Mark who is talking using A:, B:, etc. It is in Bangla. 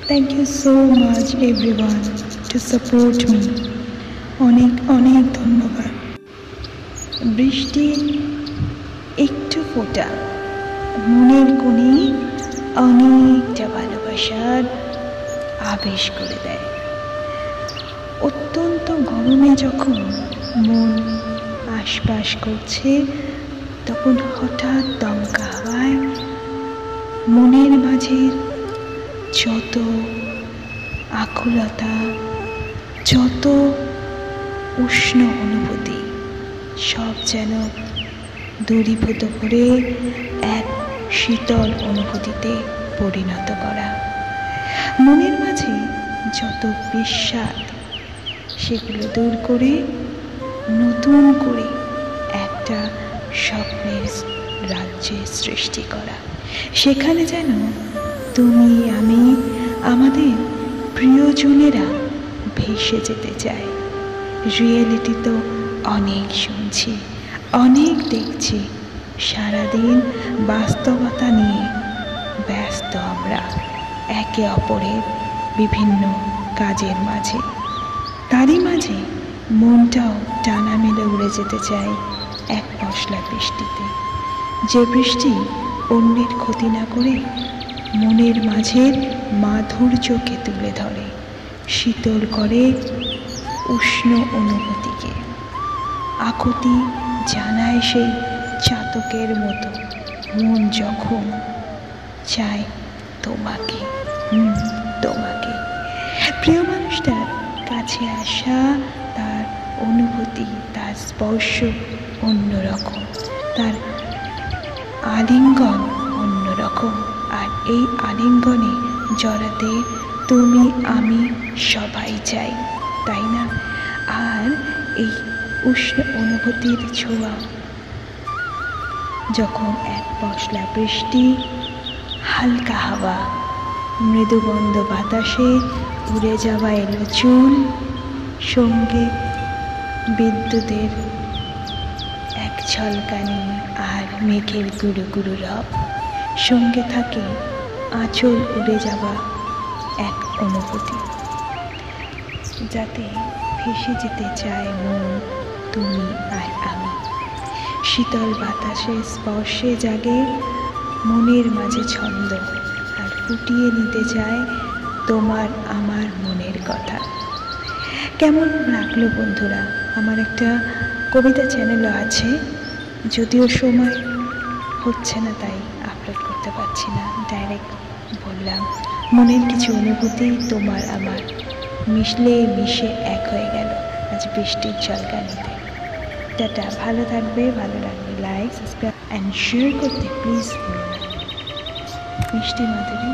A: Thank you so much everyone to support me. অনেক অনেক ধন্যবাদ। বৃষ্টির একটু ফোঁটা মনের কোণে অনেকটা ভালোবাসার আবেশ করে দেয়। অত্যন্ত গরমে যখন মন আশপাশ করছে, তখন হঠাৎ দমকা হাওয়ায় মনের মাঝের যত আকুলতা, যত উষ্ণ অনুভূতি সব যেন দূরীভূত করে এক শীতল অনুভূতিতে পরিণত করা। মনের মাঝে যত বিষাদ সেগুলো দূর করে নতুন করে একটা স্বপ্নের রাজ্যের সৃষ্টি করা। সেখানে যেন তুমি, আমি, আমাদের প্রিয়জনেরা ভেসে যেতে চাই। রিয়েলিটি তো অনেক শুনছি, অনেক দেখছি, সারাদিন বাস্তবতা নিয়ে ব্যস্ত আমরা একে অপরের বিভিন্ন কাজের মাঝে। তারই মাঝে মনটাও টানা মেলে উড়ে যেতে চায় এক পশলা বৃষ্টিতে, যে বৃষ্টি অন্যের ক্ষতি না করে মনের মাঝের মাধুর্যকে তুলে ধরে, শীতল করে উষ্ণ অনুভূতিকে, আকুতি জানায় সেই চাতকের মতো মন যখন চায় তোমাকে, তোমাকে। প্রিয় মানুষটার কাছে আসা, তার অনুভূতি, তার স্পর্শ অন্যরকম, তার আলিঙ্গন অন্যরকম। আর এই আলিঙ্গনে জড়াতে তুমি আমি সবাই চাই, তাই না? আর এই উষ্ণ অনুভূতির ছোঁয়া যখন এক পশলা বৃষ্টি, হালকা হাওয়া, মৃদুবন্ধ বাতাসে উড়ে যাওয়া এলো চুল, সঙ্গে বিদ্যুতের এক ঝলকানি আর মেঘের গুরু গুরু রব, সঙ্গে থাকে আঁচল উড়ে যাওয়া এক অনুভূতি, যাতে ভেসে যেতে চায় মন, তুমি আর আমি। শীতল বাতাসের স্পর্শে জাগে মনের মাঝে ছন্দ, আর ফুটিয়ে নিতে চায় তোমার আমার মনের কথা। কেমন লাগলো বন্ধুরা? আমার একটা কবিতা চ্যানেলও আছে, যদিও সময় হচ্ছে না তাই আপলোড করতে পারছি না। ডাইরেক্ট বললাম, মনের কিছু অনুভূতি তোমার আমার মিশে এক হয়ে গেল আজ বৃষ্টির ঝলকানিতে। টাটা, ভালো থাকবে, ভালো লাগবে লাইক, সাবস্ক্রাইব অ্যান্ড শেয়ার করতে প্লিজ ভুলো না। মিষ্টি মাধুরী।